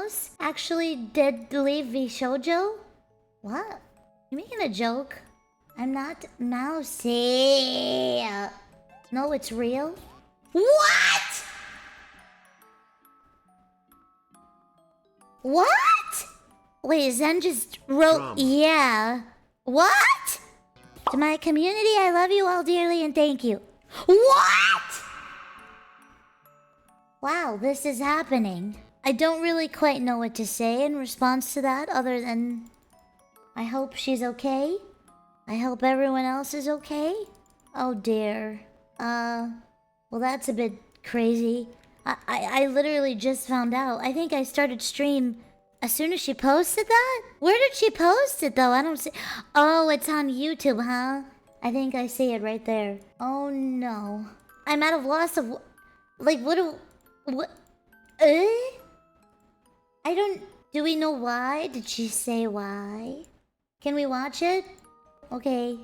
Ironmouse actually did leave VShojo? What? You making a joke? I'm not mousy. No, it's real. What? What? Wait, Zen just wrote, yeah. What? To my community, I love you all dearly and thank you. What? Wow, this is happening. I don't really quite know what to say in response to that other than I hope she's okay. I hope everyone else is okay. Oh dear. Well that's a bit crazy. I literally just found out. I think I started stream as soon as she posted that? Where did she post it though? I don't see. Oh, it's on YouTube, huh? I think I see it right there. Oh no. I'm at a loss of... Like, what? I don't... Do we know why? Did she say why? Can we watch it? Okay.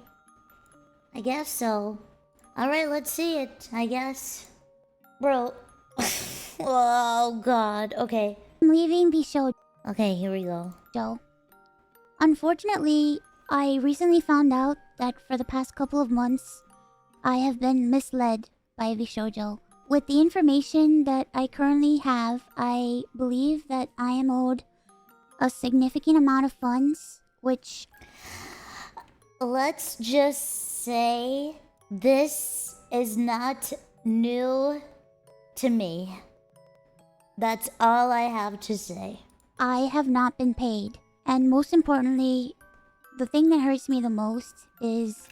I guess so. Alright, let's see it, I guess. Bro. Oh, God. Okay. I'm leaving VShojo. Okay, here we go. Unfortunately, I recently found out that for the past couple of months, I have been misled by VShojo. With the information that I currently have, I believe that I am owed a significant amount of funds, which... Let's just say this is not new to me. That's all I have to say. I have not been paid. And most importantly, the thing that hurts me the most is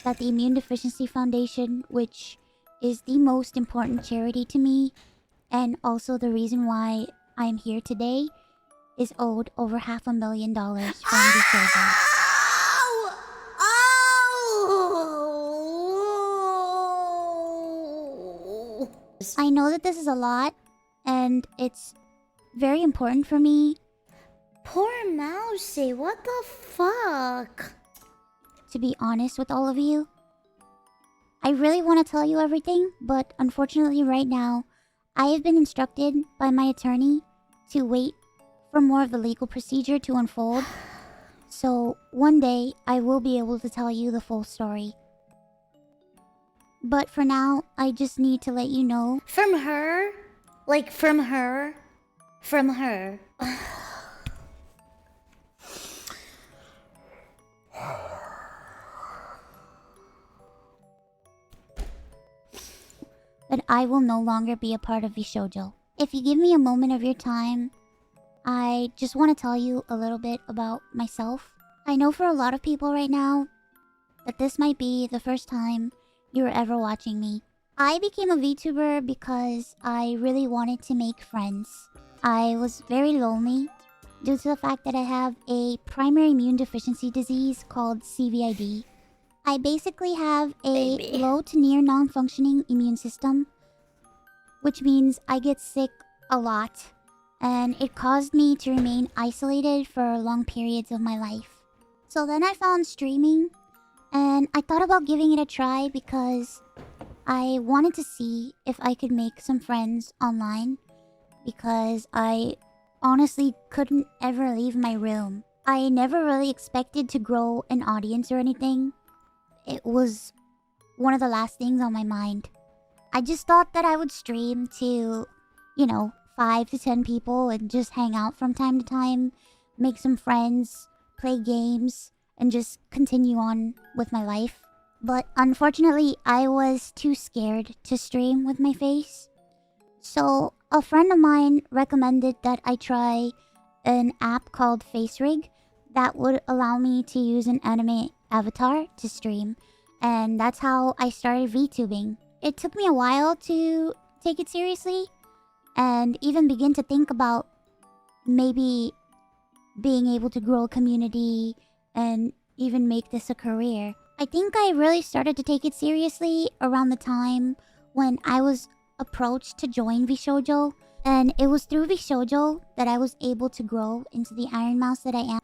that the Immune Deficiency Foundation, which is the most important charity to me, and also the reason why I'm here today, is owed over $500,000 from VShojo. I know that this is a lot, and it's very important for me. Poor Mousy, what the fuck? To be honest with all of you, I really want to tell you everything, but unfortunately right now, I have been instructed by my attorney to wait for more of the legal procedure to unfold. So one day, I will be able to tell you the full story. But for now, I just need to let you know. From her? Like, from her? From her. That I will no longer be a part of VShojo. If you give me a moment of your time, I just want to tell you a little bit about myself. I know for a lot of people right now that this might be the first time you were ever watching me. I became a VTuber because I really wanted to make friends. I was very lonely due to the fact that I have a primary immune deficiency disease called CVID. I basically have a low to near non-functioning immune system, which means I get sick a lot, and it caused me to remain isolated for long periods of my life. So then I found streaming, and I thought about giving it a try because I wanted to see if I could make some friends online, because I honestly couldn't ever leave my room. I never really expected to grow an audience or anything. It was one of the last things on my mind. I just thought that I would stream to, 5 to 10 people and just hang out from time to time, make some friends, play games, and just continue on with my life. But unfortunately, I was too scared to stream with my face. So a friend of mine recommended that I try an app called FaceRig that would allow me to use an anime avatar to stream. And that's how I started VTubing. It took me a while to take it seriously and even begin to think about maybe being able to grow a community and even make this a career. I think I really started to take it seriously around the time when I was approached to join VShojo, and it was through VShojo that I was able to grow into the Ironmouse that I am.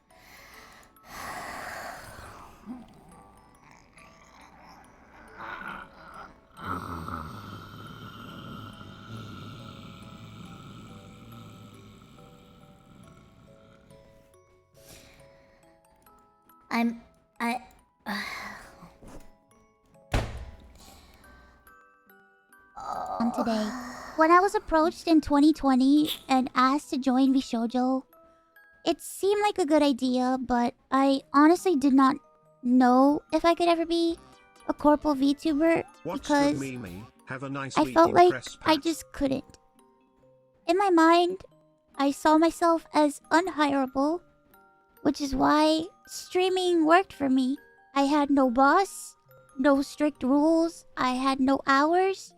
I... Today. When I was approached in 2020 and asked to join VShojo, it seemed like a good idea, but I honestly did not know if I could ever be a corporal VTuber because I felt like I just couldn't. In my mind, I saw myself as unhireable, which is why streaming worked for me. I had no boss, no strict rules, I had no hours,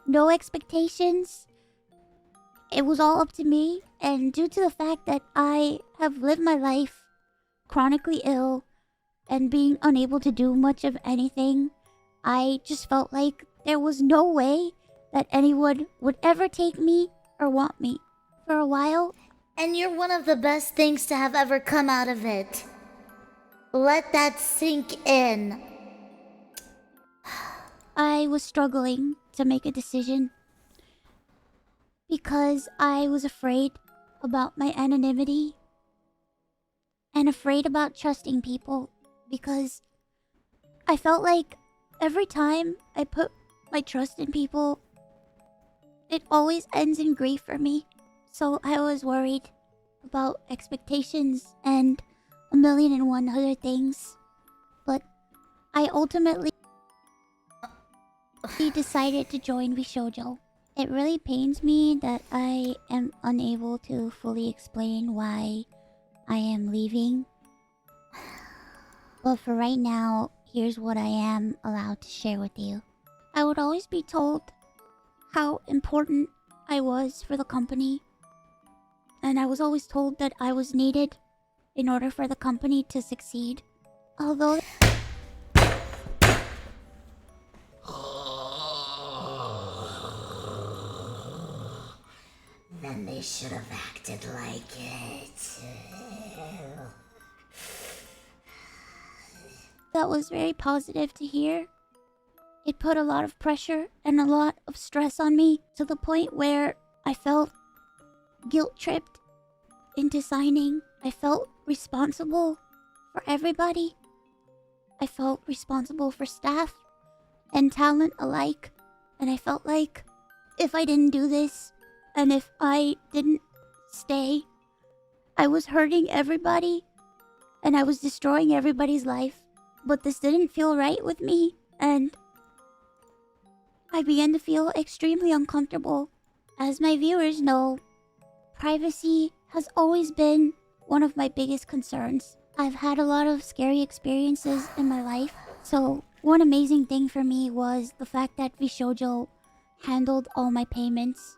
no expectations. It was all up to me, and due to the fact that I have lived my life chronically ill and being unable to do much of anything, I just felt like there was no way that anyone would ever take me or want me. For a while... And you're one of the best things to have ever come out of it. Let that sink in. I was struggling to make a decision because I was afraid about my anonymity and afraid about trusting people because I felt like every time I put my trust in people, it always ends in grief for me. So I was worried about expectations and 1,000,001 other things. But I ultimately decided to join VShojo. It really pains me that I am unable to fully explain why I am leaving. But for right now, here's what I am allowed to share with you. I would always be told how important I was for the company. And I was always told that I was needed in order for the company to succeed. Although... Then they should have acted like it. That was very positive to hear. It put a lot of pressure and a lot of stress on me to the point where I felt guilt-tripped into signing. I felt responsible for everybody. I felt responsible for staff and talent alike. And I felt like if I didn't do this and if I didn't stay, I was hurting everybody and I was destroying everybody's life. But this didn't feel right with me, and I began to feel extremely uncomfortable. As my viewers know, privacy has always been one of my biggest concerns. I've had a lot of scary experiences in my life, so one amazing thing for me was the fact that VShojo handled all my payments,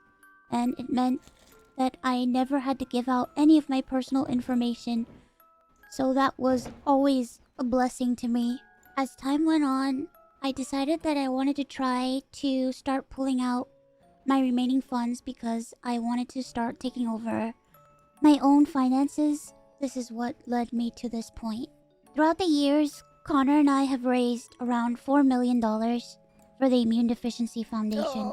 and it meant that I never had to give out any of my personal information, so that was always a blessing to me. As time went on, I decided that I wanted to try to start pulling out my remaining funds because I wanted to start taking over my own finances. This is what led me to this point. Throughout the years, Connor and I have raised around $4 million for the Immune Deficiency Foundation.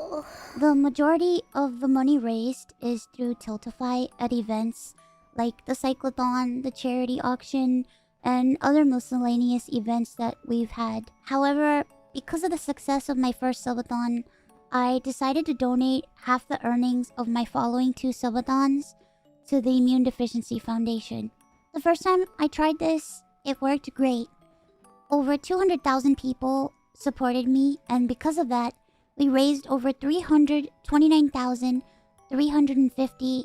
The majority of the money raised is through Tiltify at events like the Cyclothon, the charity auction, and other miscellaneous events that we've had. However, because of the success of my first subathon, I decided to donate half the earnings of my following 2 subathons to the Immune Deficiency Foundation. The first time I tried this, it worked great. Over 200,000 people supported me, and because of that, we raised over $329,350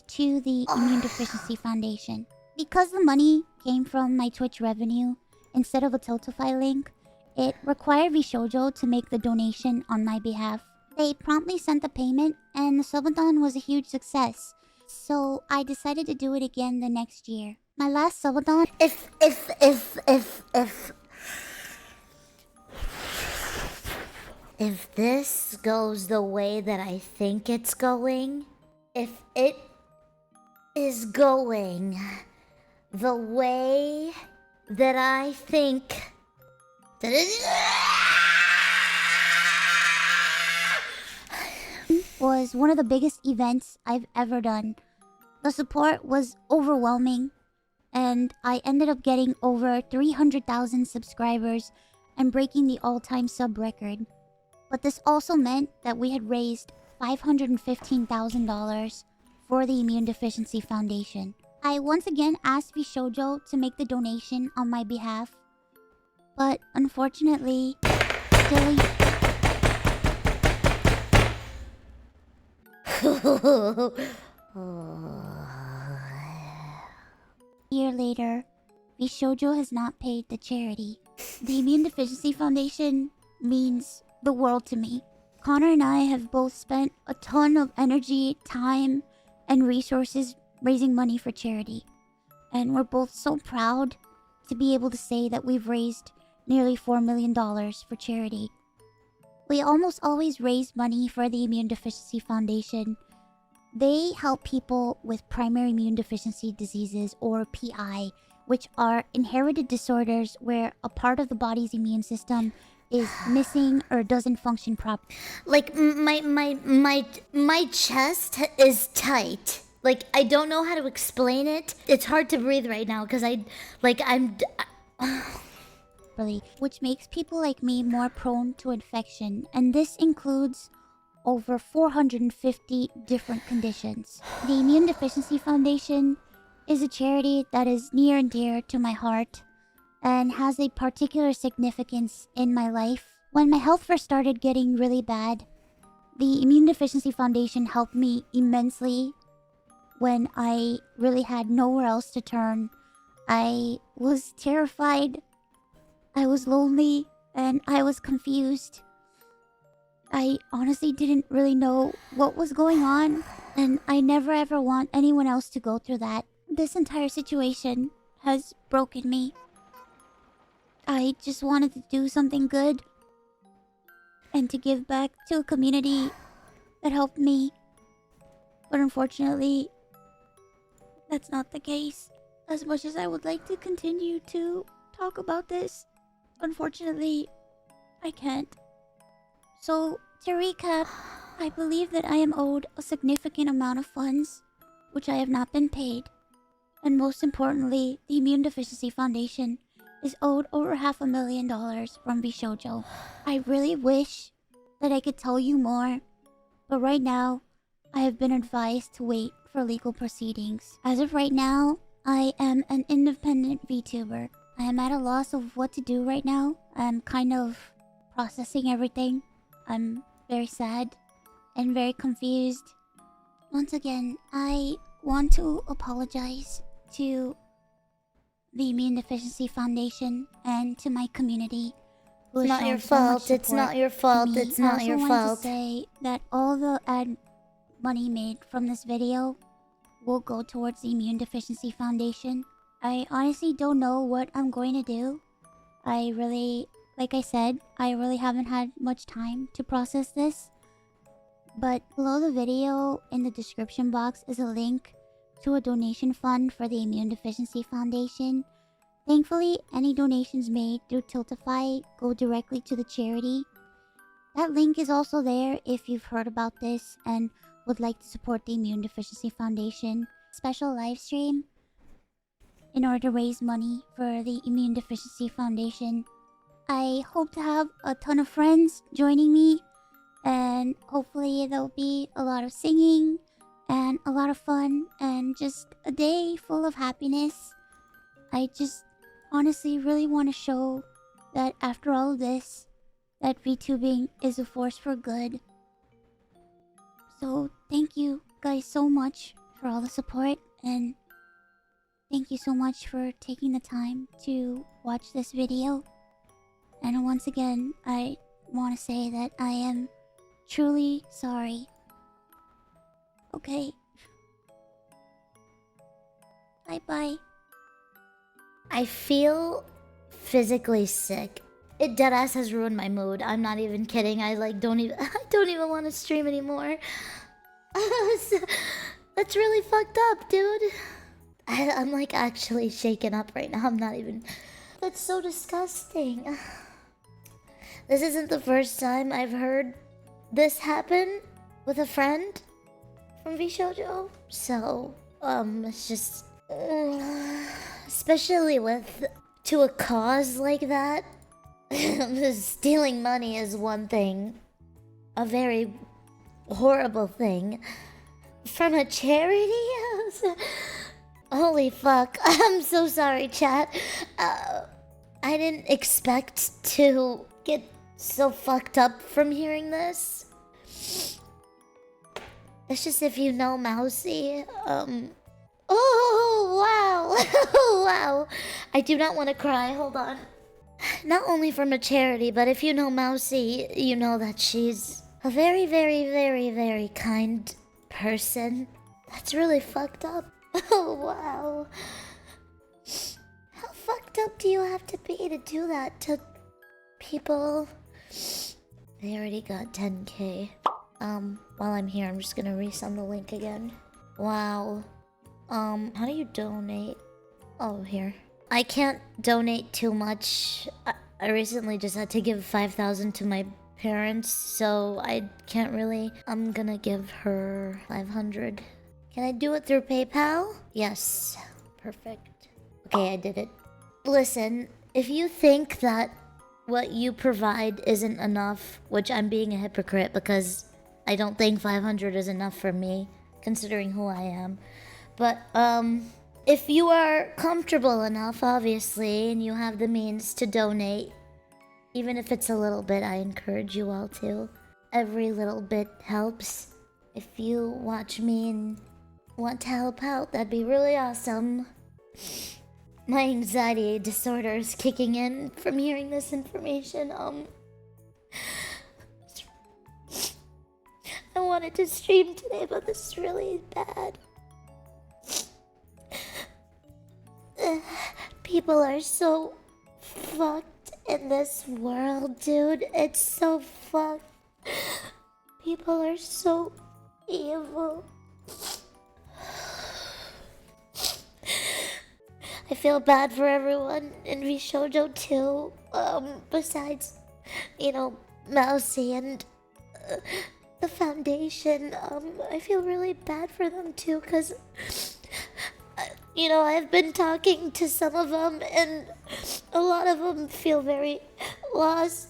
to the Immune Deficiency Foundation. Because the money came from my Twitch revenue instead of a Tiltify link, it required VShojo to make the donation on my behalf. They promptly sent the payment, and the subathon was a huge success. So I decided to do it again the next year. My last subathon... If this goes the way that I think it's going, if it is going the way that I think that it was one of the biggest events I've ever done. The support was overwhelming, and I ended up getting over 300,000 subscribers and breaking the all-time sub record. But this also meant that we had raised $515,000 for the Immune Deficiency Foundation. I once again asked VShojo to make the donation on my behalf, but unfortunately, still a year later, VShojo has not paid the charity. The Immune Deficiency Foundation means the world to me. Connor and I have both spent a ton of energy, time, and resources raising money for charity. And we're both so proud to be able to say that we've raised nearly $4 million for charity. We almost always raise money for the Immune Deficiency Foundation. They help people with primary immune deficiency diseases, or PI, which are inherited disorders where a part of the body's immune system is missing or doesn't function properly. Like my chest is tight. Like I don't know how to explain it. It's hard to breathe right now because Which makes people like me more prone to infection, and this includes over 450 different conditions. The Immune Deficiency Foundation is a charity that is near and dear to my heart and has a particular significance in my life. When my health first started getting really bad, the Immune Deficiency Foundation helped me immensely when I really had nowhere else to turn. I was terrified, I was lonely, and I was confused. I honestly didn't really know what was going on, and I never ever want anyone else to go through that. This entire situation has broken me. I just wanted to do something good and to give back to a community that helped me. But unfortunately, that's not the case. As much as I would like to continue to talk about this, unfortunately, I can't. So, to recap, I believe that I am owed a significant amount of funds, which I have not been paid. And most importantly, the Immune Deficiency Foundation is owed over $500,000 from VShojo. I really wish that I could tell you more, but right now, I have been advised to wait for legal proceedings. As of right now, I am an independent VTuber. I am at a loss of what to do right now. I'm kind of processing everything. I'm very sad and very confused. Once again, I want to apologize to the Immune Deficiency Foundation and to my community. It's not your fault. It's not your fault. It's not your fault. I also want to say that all the ad money made from this video will go towards the Immune Deficiency Foundation. I honestly don't know what I'm going to do. Like I said, I really haven't had much time to process this. But below the video, in the description box, is a link to a donation fund for the Immune Deficiency Foundation. Thankfully, any donations made through Tiltify go directly to the charity. That link is also there if you've heard about this and would like to support the Immune Deficiency Foundation. Special live stream in order to raise money for the Immune Deficiency Foundation. I hope to have a ton of friends joining me, and hopefully there'll be a lot of singing and a lot of fun and just a day full of happiness. I just honestly really want to show that after all of this, that VTubing is a force for good. So thank you guys so much for all the support, and thank you so much for taking the time to watch this video. And once again, I want to say that I am truly sorry. Okay. Bye-bye. I feel physically sick. It deadass has ruined my mood. I'm not even kidding. I don't even want to stream anymore. That's really fucked up, dude. I'm like actually shaken up right now. I'm not even... That's so disgusting. This isn't the first time I've heard this happen with a friend from VShojo. So, it's just... Especially to a cause like that. Stealing money is one thing. A very horrible thing. From a charity? Holy fuck. I'm so sorry, chat. I didn't expect to get so fucked up from hearing this. It's just if you know Mousy, Oh, wow. Wow. I do not want to cry. Hold on. Not only from a charity, but if you know Mousy, you know that she's a very, very, very, very kind person. That's really fucked up. Oh, wow. How fucked up do you have to be to do that to people? They already got 10k. While I'm here, I'm just gonna resend the link again. Wow. How do you donate? Oh, here. I can't donate too much. I recently just had to give 5,000 to my parents, so I can't really. I'm gonna give her 500. Can I do it through PayPal? Yes. Perfect. Okay, I did it. Listen, if you think that what you provide isn't enough, which I'm being a hypocrite because I don't think 500 is enough for me, considering who I am. But, if you are comfortable enough, obviously, and you have the means to donate, even if it's a little bit, I encourage you all to. Every little bit helps. If you watch me and want to help out, that'd be really awesome. My anxiety disorder is kicking in from hearing this information. I wanted to stream today, but this is really bad. People are so fucked in this world, dude. It's so fucked. People are so evil. I feel bad for everyone in VShojo too. Besides, you know, Mousy and the foundation. I feel really bad for them too, cause you know, I've been talking to some of them, and a lot of them feel very lost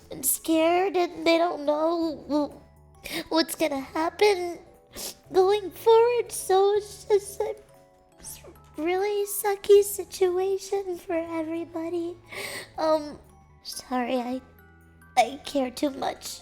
and scared, and they don't know what's gonna happen going forward. So it's just a really sucky situation for everybody. Sorry, I care too much.